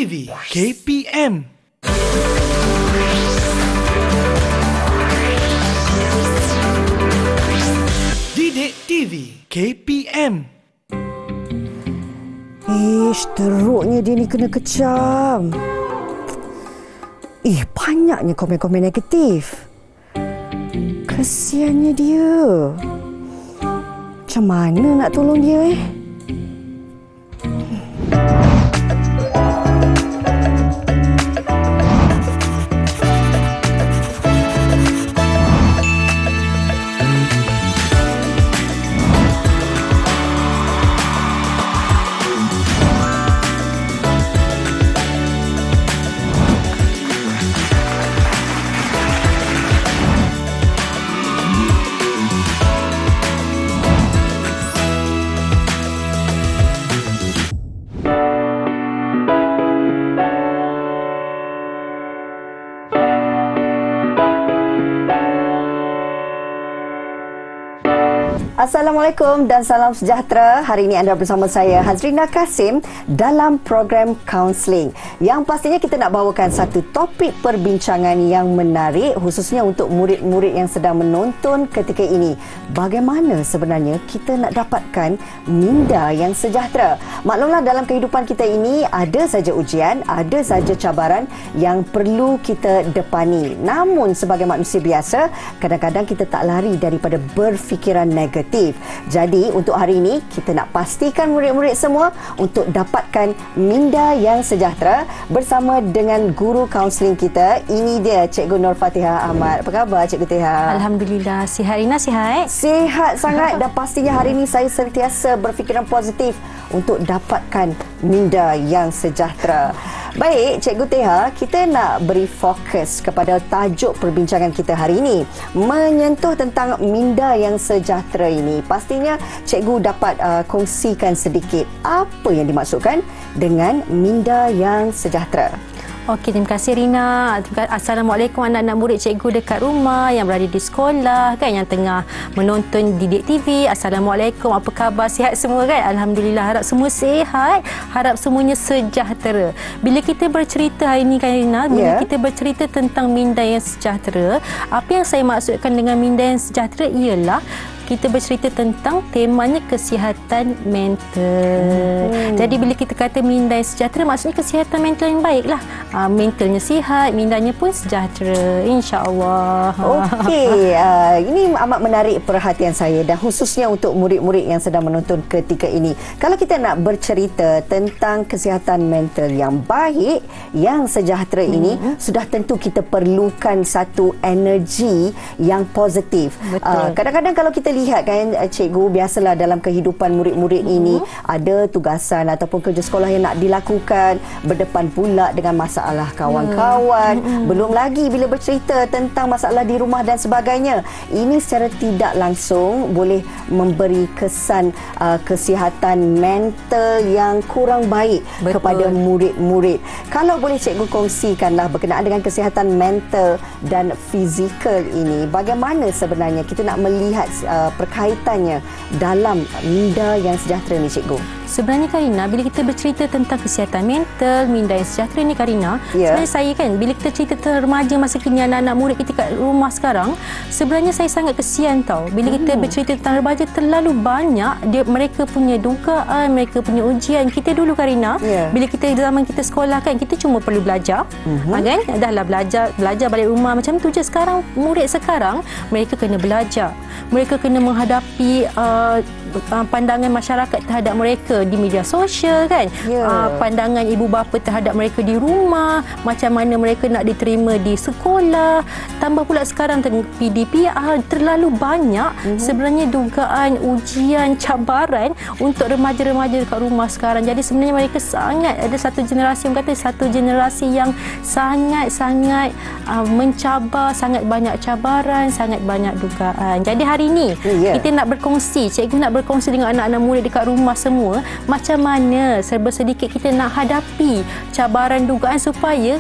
TV KPM. Didik TV KPM. Ish, teruknya dia ni kena kecam. Banyaknya komen-komen negatif. Kesiannya dia. Macam mana nak tolong dia Assalamualaikum dan salam sejahtera. Hari ini anda bersama saya Hazrina Kasim dalam program Counselling yang pastinya kita nak bawakan satu topik perbincangan yang menarik khususnya untuk murid-murid yang sedang menonton ketika ini. Bagaimana sebenarnya kita nak dapatkan minda yang sejahtera? Maklumlah dalam kehidupan kita ini ada saja ujian, ada saja cabaran yang perlu kita depani. Namun sebagai manusia biasa, kadang-kadang kita tak lari daripada berfikiran negatif. Jadi untuk hari ini kita nak pastikan murid-murid semua untuk dapatkan minda yang sejahtera bersama dengan guru kaunseling kita. Ini dia Cikgu Nur Fatihah Ahmad. Apa khabar Cikgu Teha? Alhamdulillah. Sihat Rina, sihat? Sihat sangat dan pastinya hari ini saya sentiasa berfikiran positif untuk dapatkan minda yang sejahtera. Baik, Cikgu Teha, kita nak beri fokus kepada tajuk perbincangan kita hari ini. Menyentuh tentang minda yang sejahtera ini. Pastinya Cikgu dapat kongsikan sedikit apa yang dimaksudkan dengan minda yang sejahtera. Okey, terima kasih Rina. Assalamualaikum anak-anak murid cikgu dekat rumah yang berada di sekolah kan, yang tengah menonton Didik TV. Assalamualaikum, apa khabar? Sihat semua kan? Alhamdulillah, harap semua sihat, harap semuanya sejahtera. Bila kita bercerita hari ini kan Rina, bila kita bercerita tentang minda yang sejahtera, apa yang saya maksudkan dengan minda yang sejahtera ialah kita bercerita tentang temanya kesihatan mental. Jadi bila kita kata minda yang sejahtera, maksudnya kesihatan mental yang baiklah. Mentalnya sihat, mindanya pun sejahtera, insya-Allah. Okey, ini amat menarik perhatian saya dan khususnya untuk murid-murid yang sedang menonton ketika ini. Kalau kita nak bercerita tentang kesihatan mental yang baik, yang sejahtera ini, sudah tentu kita perlukan satu energi yang positif. Kadang-kadang kalau kita lihat kan cikgu, biasalah dalam kehidupan murid-murid ini ada tugasan ataupun kerja sekolah yang nak dilakukan, berdepan pula dengan masalah kawan-kawan, belum lagi bila bercerita tentang masalah di rumah dan sebagainya. Ini secara tidak langsung boleh memberi kesan kesihatan mental yang kurang baik kepada murid-murid. Kalau boleh cikgu kongsikanlah berkenaan dengan kesihatan mental dan fizikal ini, bagaimana sebenarnya kita nak melihat perkaitannya dalam minda yang sejahtera ni cikgu? Sebenarnya Karina, bila kita bercerita tentang kesihatan mental, minda yang sejahtera ni Karina, sebenarnya saya kan, bila kita cerita tentang remaja masa kini, anak-anak murid kita kat rumah sekarang, sebenarnya saya sangat kesian tau. Bila kita bercerita tentang remaja, terlalu banyak mereka punya dugaan, mereka punya ujian. Kita dulu Karina, bila kita zaman kita sekolah kan, kita cuma perlu belajar, kan? Dahlah belajar balik rumah macam tu je. Sekarang murid sekarang, mereka kena belajar. Mereka kena menghadapi pandangan masyarakat terhadap mereka di media sosial kan, pandangan ibu bapa terhadap mereka di rumah, macam mana mereka nak diterima di sekolah, tambah pula sekarang PDPR, terlalu banyak sebenarnya dugaan, ujian, cabaran untuk remaja-remaja dekat rumah sekarang. Jadi sebenarnya mereka sangat, ada satu generasi, orang kata satu generasi yang sangat-sangat mencabar, sangat banyak cabaran, sangat banyak dugaan. Jadi hari ini kita nak berkongsi, cikgu nak berkongsi dengan anak-anak murid dekat rumah semua, macam mana serba sedikit kita nak hadapi cabaran dugaan supaya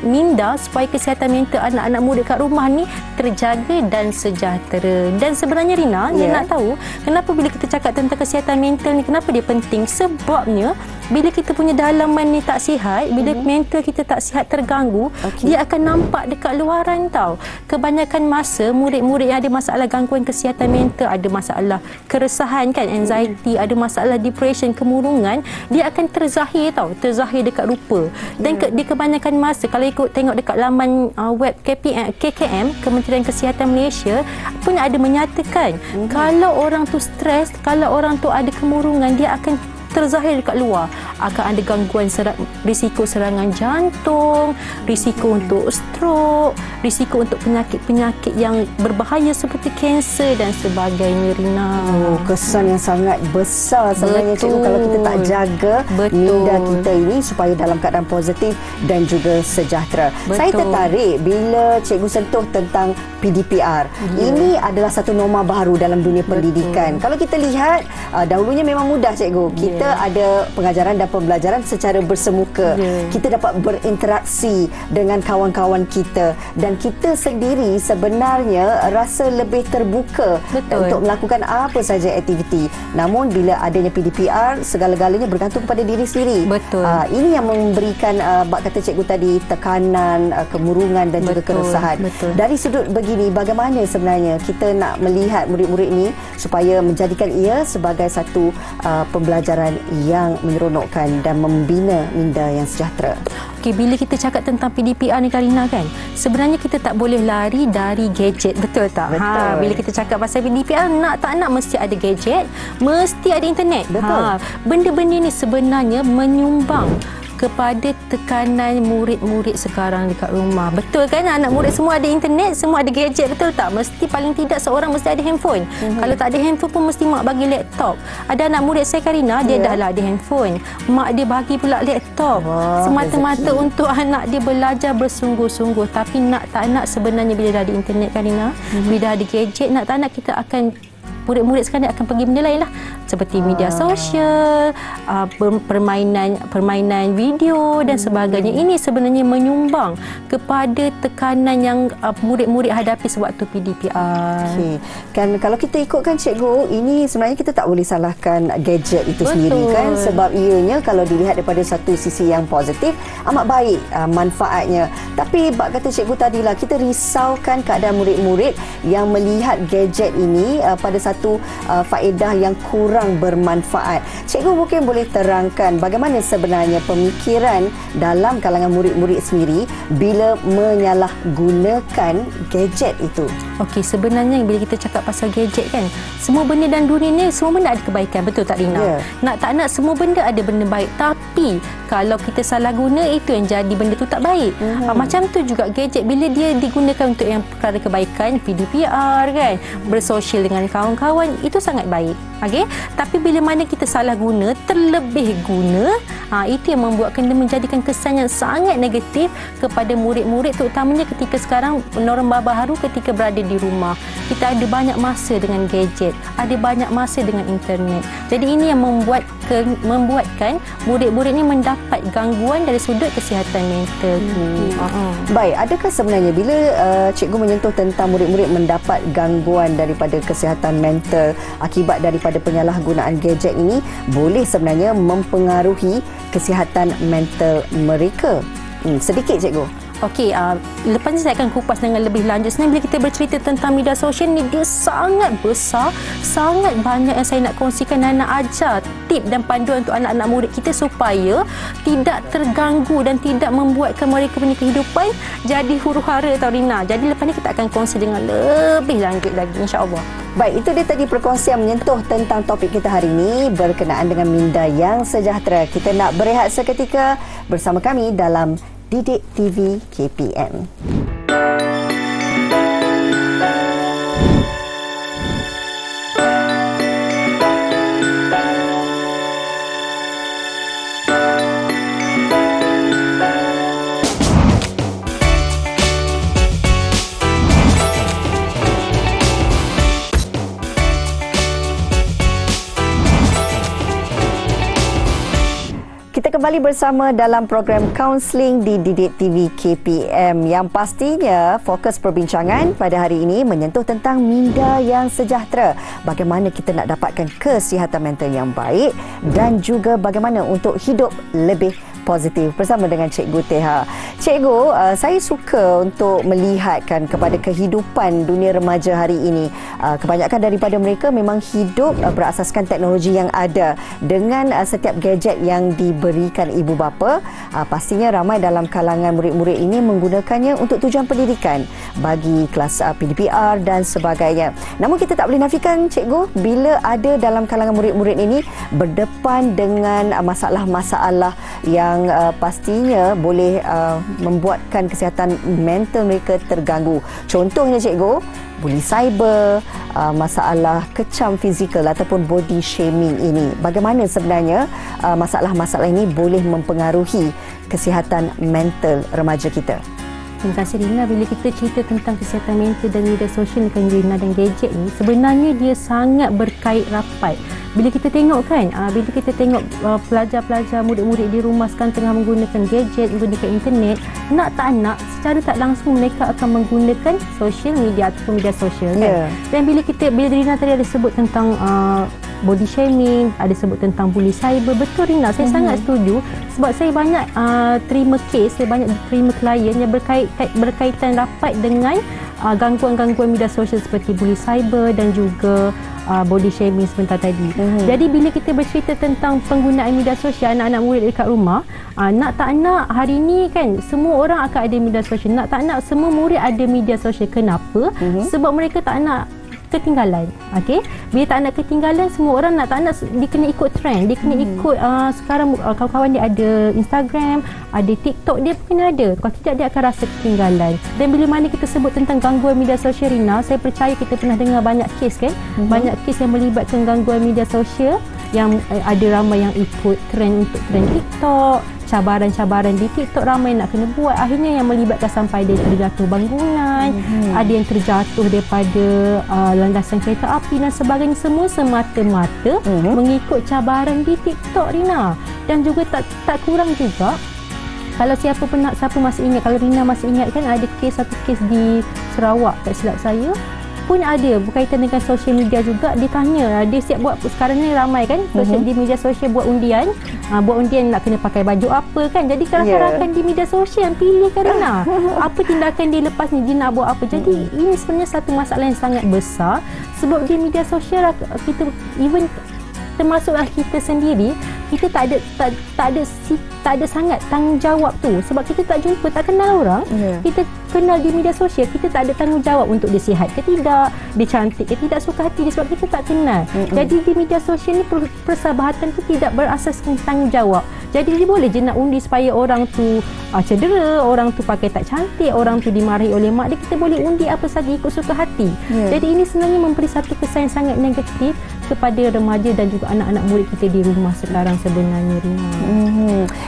minda, supaya kesihatan mental anak-anak murid dekat rumah ni terjaga dan sejahtera. Dan sebenarnya Rina, dia nak tahu kenapa bila kita cakap tentang kesihatan mental ni, kenapa dia penting? Sebabnya bila kita punya dalaman ni tak sihat, bila mental kita tak sihat, terganggu, dia akan nampak dekat luaran tau. Kebanyakan masa murid-murid yang ada masalah gangguan kesihatan mental, ada masalah keresahan kan, anxiety, ada masalah depression, kemurungan, dia akan terzahir tau, terzahir dekat rupa. Dan di kebanyakan masa kalau ikut tengok dekat laman web KKM, Kementerian Kesihatan Malaysia pun ada menyatakan kalau orang tu stres, kalau orang tu ada kemurungan, dia akan terzahir dekat luar. Akan ada gangguan risiko serangan jantung, risiko untuk stroke, risiko untuk penyakit-penyakit yang berbahaya seperti kanser dan sebagainya, Rina. Kesan yang sangat besar sebenarnya, cikgu, kalau kita tak jaga minda kita ini supaya dalam keadaan positif dan juga sejahtera. Saya tertarik bila cikgu sentuh tentang PDPR. Ini adalah satu norma baru dalam dunia pendidikan. Kalau kita lihat, dahulunya memang mudah, cikgu. Kita ada pengajaran dan pembelajaran secara bersemuka. Kita dapat berinteraksi dengan kawan-kawan kita dan kita sendiri sebenarnya rasa lebih terbuka untuk melakukan apa saja aktiviti. Namun bila adanya PDPR, segala-galanya bergantung pada diri sendiri. Ini yang memberikan bab kata cikgu tadi, tekanan, kemurungan dan juga keresahan. Dari sudut begini, bagaimana sebenarnya kita nak melihat murid-murid ini supaya menjadikan ia sebagai satu pembelajaran yang menyeronokkan dan membina minda yang sejahtera? Okey, bila kita cakap tentang PDPR ni, Karina, kan, sebenarnya kita tak boleh lari dari gadget, betul tak? Bila kita cakap pasal PDPR, nak tak nak mesti ada gadget, mesti ada internet. Benda-benda ni sebenarnya menyumbang kepada tekanan murid-murid sekarang dekat rumah. Betul kan? Anak murid semua ada internet, semua ada gadget, betul tak? Mesti paling tidak seorang mesti ada handphone. Kalau tak ada handphone pun mesti mak bagi laptop. Ada anak murid saya, Karina, dia dah lah ada handphone. Mak dia bagi pula laptop. Semata-mata untuk anak dia belajar bersungguh-sungguh. Tapi nak tak nak sebenarnya bila dah ada internet, Karina, bila dah ada gadget, nak tak nak kita akan murid-murid sekarang akan pergi benda lain lah, seperti media sosial, permainan video dan sebagainya. Ini sebenarnya menyumbang kepada tekanan yang murid-murid hadapi sewaktu PDPR. Kan kalau kita ikutkan, cikgu, ini sebenarnya kita tak boleh salahkan gadget itu sendiri kan, sebab ianya kalau dilihat daripada satu sisi yang positif amat baik manfaatnya. Tapi bab kata cikgu tadilah, kita risaukan keadaan murid-murid yang melihat gadget ini pada satu faedah yang kurang bermanfaat. Cikgu mungkin boleh terangkan bagaimana sebenarnya pemikiran dalam kalangan murid-murid sendiri bila menyalahgunakan gadget itu. Okey, sebenarnya bila kita cakap pasal gadget kan, semua benda dalam dunia ni, semua benda ada kebaikan, betul tak, Rina? Nak tak nak semua benda ada benda baik, tapi kalau kita salah guna, itu yang jadi benda tu tak baik. Macam tu juga gadget, bila dia digunakan untuk yang perkara kebaikan, PDPR kan, bersosial dengan kawan-kawan, itu sangat baik. Okey, tapi bila mana kita salah guna, terlebih guna, itu yang membuatkan dia menjadikan kesan yang sangat negatif kepada murid-murid, terutamanya ketika sekarang norma baru ketika berada di rumah. Kita ada banyak masa dengan gadget, ada banyak masa dengan internet. Jadi ini yang membuatkan murid-murid ini mendapat gangguan dari sudut kesihatan mental. Baik, adakah sebenarnya bila cikgu menyentuh tentang murid-murid mendapat gangguan daripada kesihatan mental akibat daripada penyalahgunaan gadget ini, boleh sebenarnya mempengaruhi kesihatan mental mereka? Sedikit, cikgu. Okey, lepas ni saya akan kupas dengan lebih lanjut. Sebenarnya bila kita bercerita tentang media sosial ni, dia sangat besar, sangat banyak yang saya nak kongsikan dan nak ajar tip dan panduan untuk anak-anak murid kita supaya tidak terganggu dan tidak membuatkan mereka punya kehidupan jadi huru-hara, tau, Rina. Jadi lepas ni kita akan kongsi dengan lebih lanjut lagi, insya-Allah. Baik, itu dia tadi perkongsian menyentuh tentang topik kita hari ini berkenaan dengan minda yang sejahtera. Kita nak berehat seketika bersama kami dalam Didik TV KPM. Kita kembali bersama dalam program Kaunseling di Didik TV KPM yang pastinya fokus perbincangan pada hari ini menyentuh tentang minda yang sejahtera. Bagaimana kita nak dapatkan kesihatan mental yang baik dan juga bagaimana untuk hidup lebih positif bersama dengan Cikgu Teha. Cikgu, saya suka untuk melihatkan kepada kehidupan dunia remaja hari ini. Kebanyakan daripada mereka memang hidup berasaskan teknologi yang ada dengan setiap gadget yang diberikan ibu bapa. Pastinya ramai dalam kalangan murid-murid ini menggunakannya untuk tujuan pendidikan bagi kelas PDPR dan sebagainya. Namun kita tak boleh nafikan, Cikgu, bila ada dalam kalangan murid-murid ini berdepan dengan masalah-masalah yang pastinya boleh membuatkan kesihatan mental mereka terganggu. Contohnya, Cikgu, bully cyber, masalah kecam fizikal ataupun body shaming ini. Bagaimana sebenarnya masalah-masalah ini boleh mempengaruhi kesihatan mental remaja kita? Terima kasih, Rina. Bila kita cerita tentang kesihatan mental dan media sosial dengan Rina dan gadget ni, sebenarnya dia sangat berkait rapat. Bila kita tengok kan, bila kita tengok pelajar-pelajar, murid-murid di rumah sekarang tengah menggunakan gadget, menggunakan internet, nak tak nak, secara tak langsung mereka akan menggunakan social media ataupun media sosial kan. Dan bila Rina tadi ada sebut tentang body shaming, ada sebut tentang bully cyber, betul Rina, saya sangat setuju sebab saya banyak terima kes, saya banyak terima klien yang berkaitan rapat dengan gangguan-gangguan media sosial seperti bully cyber dan juga body shaming sebentar tadi. Jadi bila kita bercerita tentang penggunaan media sosial anak-anak murid dekat rumah, nak tak nak hari ni kan semua orang akan ada media sosial. Nak tak nak semua murid ada media sosial. Kenapa? Sebab mereka tak nak ketinggalan. Okey, bila tak nak ketinggalan, semua orang nak tak nak dia kena ikut trend, dia kena ikut sekarang kawan-kawan dia ada Instagram, ada TikTok, dia kena ada. Kalau tidak, dia akan rasa ketinggalan. Dan bila mana kita sebut tentang gangguan media sosial, Rina, saya percaya kita pernah dengar banyak kes kan, banyak kes yang melibatkan gangguan media sosial, yang ada ramai yang ikut trend untuk trend TikTok, cabaran-cabaran di TikTok ramai nak kena buat, akhirnya yang melibatkan sampai dia terjatuh bangunan, ada yang terjatuh daripada landasan kereta api dan sebagainya, semua semata-mata mengikut cabaran di TikTok, Rina. Dan juga tak kurang juga, kalau siapa masih ingat, kalau Rina masih ingat kan, ada satu kes di Sarawak tak silap saya pun ada berkaitan dengan sosial media juga. Dia tanya, dia siap buat, sekarang ni ramai kan di media sosial buat undian, nak kena pakai baju apa kan. Jadi rakan-rakan di media sosial yang pilih kan, Rina, apa tindakan dia lepas ni, dia nak buat apa. Jadi ini sebenarnya satu masalah yang sangat besar sebab di media sosial kita, even termasuklah kita sendiri, kita tak ada sangat tanggungjawab tu sebab kita tak jumpa, tak kenal orang. Kita kenal di media sosial, kita tak ada tanggungjawab untuk dia sihat ke tidak, dia cantik ke tidak, suka hati dia, sebab kita tak kenal. Jadi di media sosial ni persahabatan tu tidak berasaskan tanggungjawab. Jadi dia boleh je nak undi supaya orang tu cedera, orang tu pakai tak cantik, orang tu dimarahi oleh mak dia, kita boleh undi apa saja ikut suka hati. Jadi ini sebenarnya memberi satu kesan yang sangat negatif kepada remaja dan juga anak-anak murid kita di rumah sekarang sebenarnya, Rina.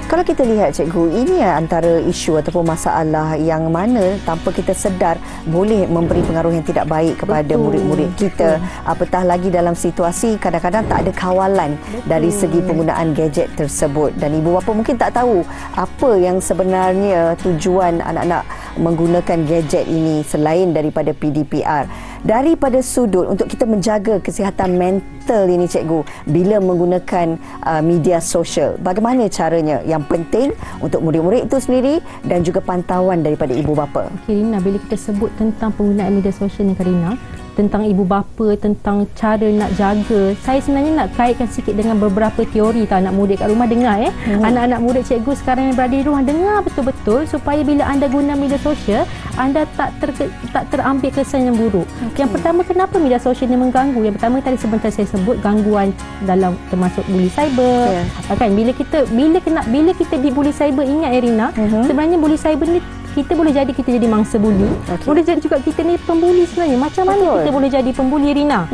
Kalau kita lihat, Cikgu, ini antara isu ataupun masalah yang mana tanpa kita sedar boleh memberi pengaruh yang tidak baik kepada murid-murid kita. Apatah lagi dalam situasi kadang-kadang tak ada kawalan dari segi penggunaan gadget tersebut, dan ibu bapa mungkin tak tahu apa yang sebenarnya tujuan anak-anak menggunakan gadget ini selain daripada PDPR. Daripada sudut untuk kita menjaga kesihatan mental ini, Cikgu, bila menggunakan media sosial, bagaimana caranya? Yang penting untuk murid-murid itu sendiri dan juga pantauan daripada ibu bapa. Okay, Rina, bila kita sebut tentang penggunaan media sosial ni, Rina, tentang ibu bapa, tentang cara nak jaga, saya sebenarnya nak kaitkan sikit dengan beberapa teori anak murid kat rumah dengar anak-anak murid Cikgu sekarang yang berada di rumah, dengar betul-betul supaya bila anda guna media sosial, anda tak terambil kesan yang buruk. Yang pertama, kenapa media sosial ni mengganggu? Yang pertama tadi sebentar saya sebut gangguan dalam termasuk bully cyber. Kan bila kita dibully cyber, ingat Rina, sebenarnya bully cyber ni kita boleh jadi mangsa buli. Boleh jadi juga kita ni pembuli sebenarnya. Macam mana kita boleh jadi pembuli, Rina?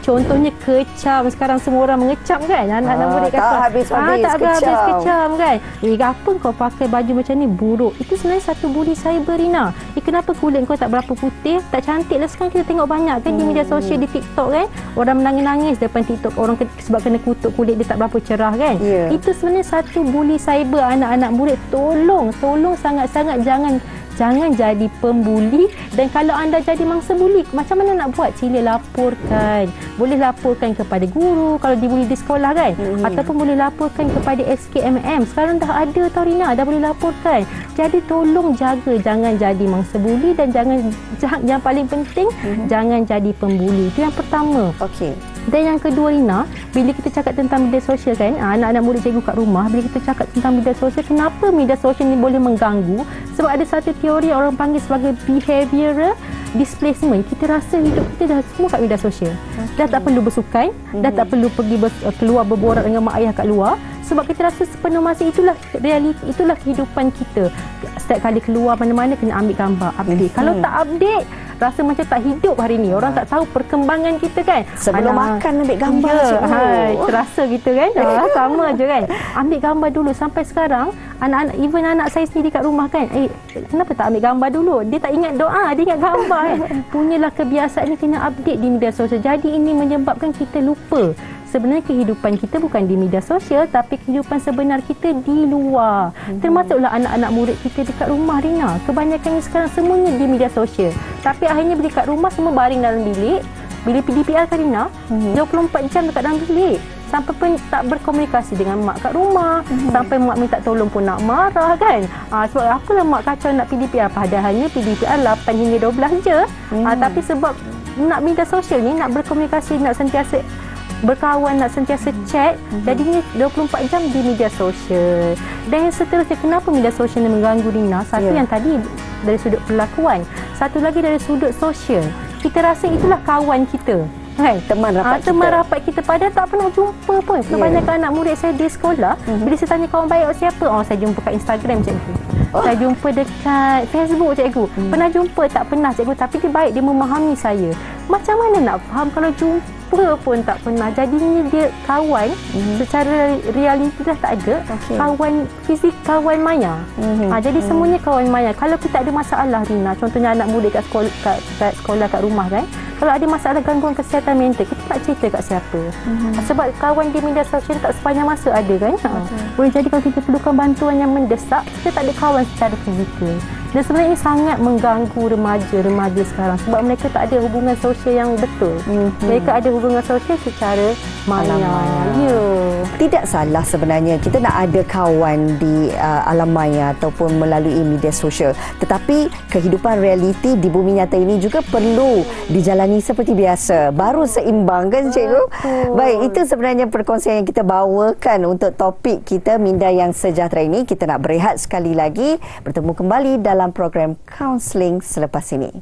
Contohnya kecam. Sekarang semua orang mengecam kan. Anak-anak murid kata tak habis-habis kecam kan. Apa kau pakai baju macam ni buruk? Itu sebenarnya satu buli cyber, Rina. Kenapa kulit kau tak berapa putih, tak cantik lah. Sekarang kita tengok banyak kan di media sosial, di TikTok kan. Orang menangis-nangis depan TikTok. Orang sebab kena kutuk kulit dia tak berapa cerah kan. Itu sebenarnya satu buli cyber. Anak-anak murid tolong sangat-sangat jangan jadi pembuli. Dan kalau anda jadi mangsa buli, macam mana nak buat? Sila laporkan. Boleh laporkan kepada guru kalau dibuli di sekolah kan. Ataupun boleh laporkan kepada SKMM. Sekarang dah ada tau, Rina, dah boleh laporkan. Jadi tolong jaga, jangan jadi mangsa buli. Dan yang paling penting, jangan jadi pembuli. Itu yang pertama. Dan yang kedua, Rina, bila kita cakap tentang media sosial kan, anak-anak murid cikgu kat rumah, bila kita cakap tentang media sosial, kenapa media sosial ni boleh mengganggu? Sebab ada satu teori orang panggil sebagai behavioral displacement. Kita rasa hidup kita dah semua kat media sosial. Dah tak perlu bersukan, dah tak perlu pergi keluar berborak dengan mak ayah kat luar. Sebab kita rasa sepenuh masa itulah realiti, itulah kehidupan kita. Setiap kali keluar mana-mana kena ambil gambar, update. Kalau tak update, rasa macam tak hidup hari ni. Orang tak tahu perkembangan kita kan. Sebelum makan ambil gambar. Terasa gitu kan. Sama je kan. Ambil gambar dulu. Sampai sekarang even anak saya sendiri kat rumah kan, kenapa tak ambil gambar dulu? Dia tak ingat doa, dia ingat gambar kan. Punyalah kebiasaan ni kena update di media sosial. Jadi ini menyebabkan kita lupa sebenarnya kehidupan kita bukan di media sosial, tapi kehidupan sebenar kita di luar. Termasuklah anak-anak murid kita dekat rumah, Rina. Kebanyakannya sekarang semuanya di media sosial. Tapi akhirnya bila kat rumah semua baring dalam bilik. Bila PDPR kan, Rina, 24 jam dekat dalam bilik. Sampai pun tak berkomunikasi dengan mak kat rumah. Sampai mak minta tolong pun nak marah kan. Sebab apalah mak kacau nak PDPR. Padahalnya PDPR 8 hingga 12 je. Tapi sebab nak media sosial ni, nak berkomunikasi, nak sentiasa berkawan, nak sentiasa chat, jadinya 24 jam di media sosial. Dan yang seterusnya, kenapa media sosial ni mengganggu, Rina? Satu yang tadi dari sudut perlakuan, satu lagi dari sudut sosial. Kita rasa itulah kawan kita kan? Teman rapat kita padahal tak pernah jumpa pun. Kebanyakan anak murid saya di sekolah, bila saya tanya kawan baik siapa, saya jumpa kat Instagram, cikgu. Saya jumpa dekat Facebook, cikgu. Pernah jumpa? Tak pernah, cikgu. Tapi dia baik, dia memahami saya. Macam mana nak faham kalau jumpa pun tak pernah? Jadinya dia kawan secara realiti dah tak ada. Kawan fizik, kawan maya. Jadi semuanya kawan maya. Kalau kita ada masalah, Rina, contohnya anak murid kat sekolah kat rumah kan, kalau ada masalah gangguan kesihatan mental, kita tak cerita kat siapa. Sebab kawan di media sosial tak sepanjang masa ada kan. Boleh jadi kalau kita perlukan bantuan yang mendesak, kita tak ada kawan secara fizikal. Dan sebenarnya ini sangat mengganggu remaja sekarang. Sebab mereka tak ada hubungan sosial yang betul. Mereka ada hubungan sosial secara maya. Tidak salah sebenarnya kita nak ada kawan di alam maya ataupun melalui media sosial. Tetapi kehidupan realiti di bumi nyata ini juga perlu dijalani seperti biasa. Baru seimbang kan, cikgu? Baik, itu sebenarnya perkongsian yang kita bawakan untuk topik kita Minda yang Sejahtera ini. Kita nak berehat sekali lagi. Bertemu kembali dalam program Counselling selepas ini.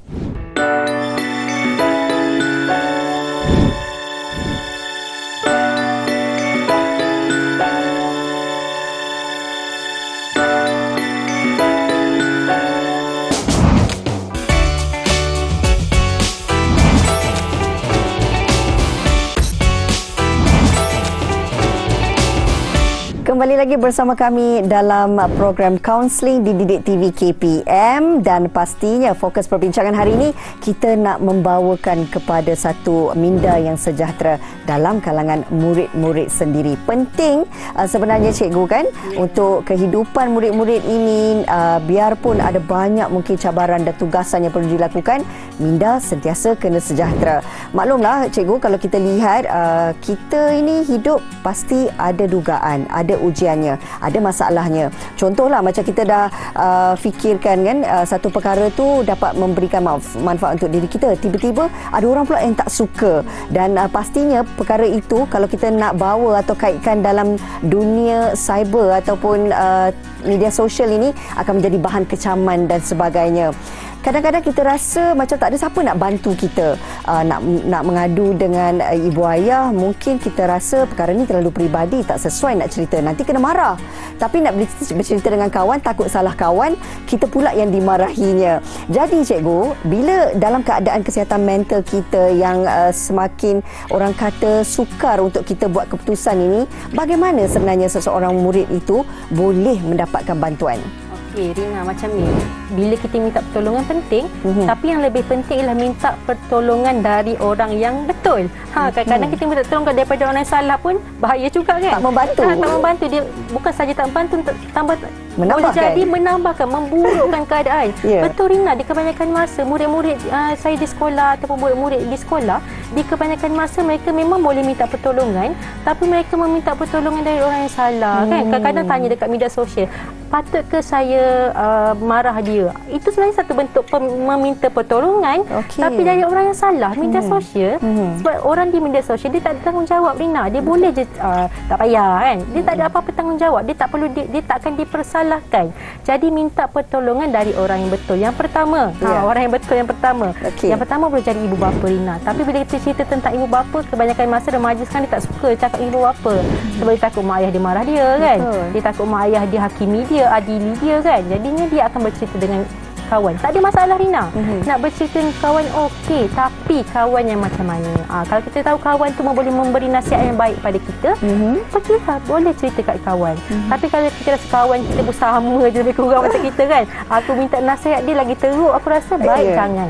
Kembali lagi bersama kami dalam program Counselling di Didik TV KPM, dan pastinya fokus perbincangan hari ini kita nak membawakan kepada satu minda yang sejahtera dalam kalangan murid-murid sendiri. Penting sebenarnya, cikgu, kan, untuk kehidupan murid-murid ini, biarpun ada banyak mungkin cabaran dan tugasan yang perlu dilakukan, minda sentiasa kena sejahtera. Maklumlah, cikgu, kalau kita lihat kita ini hidup pasti ada dugaan, ada ujiannya, ada masalahnya. Contohlah macam kita dah fikirkan kan, satu perkara tu dapat memberikan manfaat untuk diri kita, tiba-tiba ada orang pula yang tak suka, dan pastinya perkara itu kalau kita nak bawa atau kaitkan dalam dunia cyber ataupun media sosial ini akan menjadi bahan kecaman dan sebagainya. kadang-kadang kita rasa macam tak ada siapa nak bantu kita, nak mengadu dengan ibu ayah. Mungkin kita rasa perkara ni terlalu peribadi, tak sesuai nak cerita, nanti kena marah. Tapi nak bercerita dengan kawan, takut salah kawan, kita pula yang dimarahinya. Jadi cikgu, bila dalam keadaan kesihatan mental kita yang semakin orang kata sukar untuk kita buat keputusan ini, bagaimana sebenarnya seseorang murid itu boleh mendapatkan bantuan? Okey, Rina, macam ni. Bila kita minta pertolongan penting, tapi yang lebih penting ialah minta pertolongan dari orang yang betul. Kadang-kadang kita minta pertolongan daripada orang yang salah pun bahaya juga kan? Tak membantu. Tak membantu. Dia bukan saja tak membantu, tambah boleh jadi menambahkan, memburukkan keadaan. Betul Rina, di kebanyakan masa murid-murid saya di sekolah ataupun murid-murid di sekolah, di kebanyakan masa mereka memang boleh minta pertolongan, tapi mereka meminta pertolongan dari orang yang salah kan? Kadang-kadang tanya dekat media sosial, patut ke saya marah dia? Itu sebenarnya satu bentuk meminta pertolongan, tapi dari orang yang salah, media sosial. Sebab orang di media sosial dia tak ada tanggungjawab Rina. Dia boleh je tak payah kan? Dia tak ada apa-apa tanggungjawab. Dia tak perlu dia tak akan dipersalahkan. Jadi minta pertolongan dari orang yang betul. Yang pertama, orang yang betul yang pertama. Yang pertama boleh jadi ibu bapa Rina. Tapi bila kita cerita tentang ibu bapa, kebanyakan masa remaja sekarang dia tak suka cakap ibu bapa. Sebab dia takut mak ayah dia marah dia kan? Dia takut mak ayah dia hakimi dia, adili dia kan? Jadinya dia akan bercerita dengan kawan. Tak ada masalah Rina. Nak bercerita dengan kawan okey, tapi kawan yang macam mana? Kalau kita tahu kawan tu boleh memberi nasihat yang baik pada kita, pergilah, boleh cerita kat kawan. Tapi kalau kita rasa kawan kita pun sama je lebih kurang macam kita kan, aku minta nasihat dia lagi teruk, aku rasa baik jangan.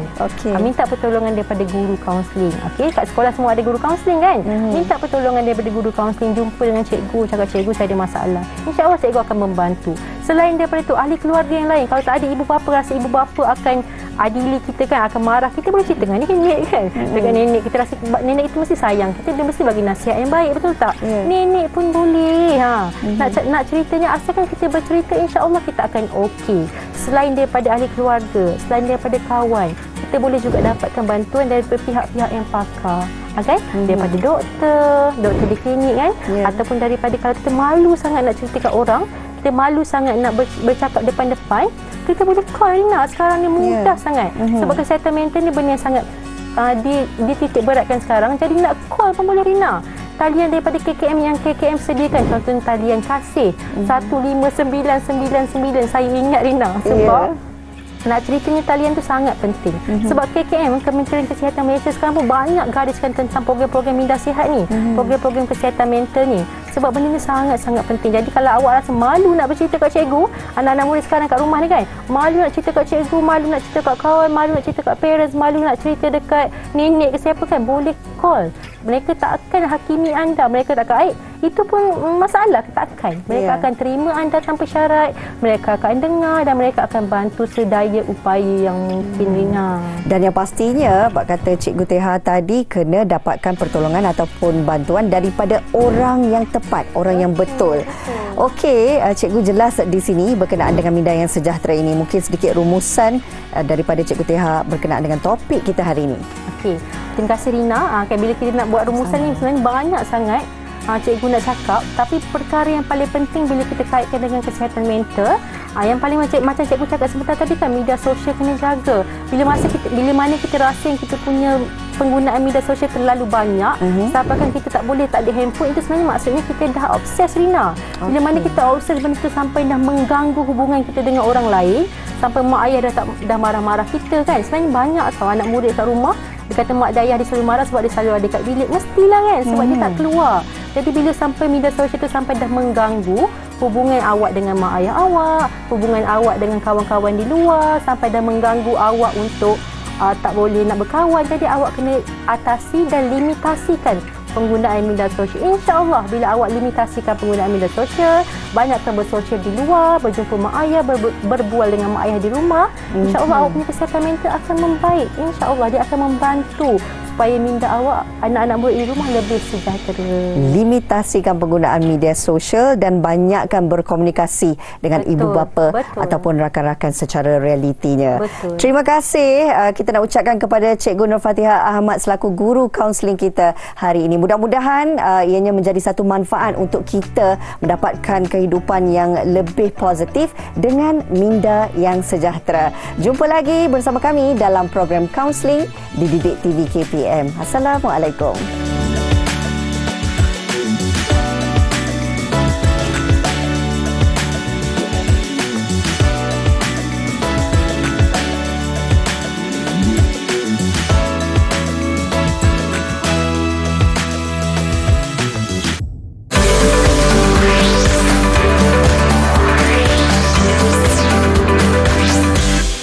Minta pertolongan daripada guru kaunseling. Kat sekolah semua ada guru kaunseling kan? Minta pertolongan daripada guru kaunseling, jumpa dengan cikgu, cakap cikgu saya ada masalah. InsyaAllah cikgu akan membantu. Selain daripada itu, ahli keluarga yang lain, kalau tak ada ibu bapa, rasa ibu bapa akan adili kita kan, akan marah, kita boleh cerita dengan nenek kan, dengan nenek. Kita rasa nenek itu mesti sayang kita, dia mesti bagi nasihat yang baik, betul tak? Nenek pun boleh. Nak ceritanya, asalkan kita bercerita, insya-Allah kita akan okey. Selain daripada ahli keluarga, selain daripada kawan, kita boleh juga dapatkan bantuan dari pihak-pihak yang pakar. Daripada doktor di klinik kan, ataupun daripada, kalau kita malu sangat nak cerita kat orang, kita malu sangat nak bercakap depan-depan, kita boleh call Rina. Sekarang ni mudah sangat. Sebab kesihatan mental ni benda yang sangat dititik beratkan sekarang. Jadi nak call pun boleh Rina. Talian daripada KKM yang KKM sediakan, contohnya talian kasih 15999. Saya ingat Rina sebab nak ceritanya talian tu sangat penting. Sebab KKM, Kementerian Kesihatan Malaysia sekarang pun banyak gariskan tentang program-program minda sihat ni, program-program kesihatan mental ni. Sebab benda ni sangat-sangat penting. Jadi kalau awak rasa malu nak bercerita kat cikgu, anak-anak murid sekarang kat rumah ni kan, malu nak cerita kat cikgu, malu nak cerita kat kawan, malu nak cerita kat parents, malu nak cerita dekat nenek ke siapa kan, boleh call. Mereka tak akan hakimi anda, mereka tak akan itu pun masalah, tak akan. Mereka akan terima anda tanpa syarat, mereka akan dengar dan mereka akan bantu sedaya upaya yang mungkin Rina. Dan yang pastinya, kata Cikgu Teha tadi, kena dapatkan pertolongan ataupun bantuan daripada orang yang tepat, orang yang betul. Okey, Cikgu jelas di sini berkenaan dengan minda yang sejahtera ini. Mungkin sedikit rumusan daripada Cikgu Teha berkenaan dengan topik kita hari ini. Okey, terima kasih Rina. Bila kita nak buat rumusan ni sebenarnya banyak sangat cikgu nak cakap, tapi perkara yang paling penting bila kita kaitkan dengan kesihatan mental, yang paling macam cikgu cakap sebentar tadi kan, media sosial kena jaga. Bila mana kita rasa yang kita punya penggunaan media sosial terlalu banyak, sampaikan kita tak ada handphone, itu sebenarnya maksudnya kita dah obses Rina. Bila mana kita obses benda tu sampai dah mengganggu hubungan kita dengan orang lain, sampai mak ayah dah marah-marah kita kan. Sebenarnya banyak tau anak murid kat rumah, dia kata mak dan ayah dia selalu marah sebab dia selalu ada kat bilik. Mestilah kan, sebab dia tak keluar. Jadi bila sampai media sosial tu sampai dah mengganggu hubungan awak dengan mak ayah awak, hubungan awak dengan kawan-kawan di luar, sampai dah mengganggu awak untuk tak boleh nak berkawan. Jadi awak kena atasi dan limitasikan penggunaan media sosial. InsyaAllah bila awak limitasikan penggunaan media sosial, banyakkan bersosial di luar, berjumpa mak ayah, berbual dengan mak ayah di rumah, InsyaAllah awak punya kesihatan mental akan membaik. InsyaAllah dia akan membantu supaya minda awak, anak-anak murid di rumah lebih sejahtera. Limitasikan penggunaan media sosial dan banyakkan berkomunikasi dengan ibu bapa ataupun rakan-rakan secara realitinya. Betul. Terima kasih. Kita nak ucapkan kepada Cikgu Nur Fatihah Ahmad selaku guru kaunseling kita hari ini. Mudah-mudahan ianya menjadi satu manfaat untuk kita mendapatkan kehidupan yang lebih positif dengan minda yang sejahtera. Jumpa lagi bersama kami dalam program kaunseling di Didik TV KPM. Assalamualaikum.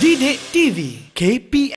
Didik TV KPM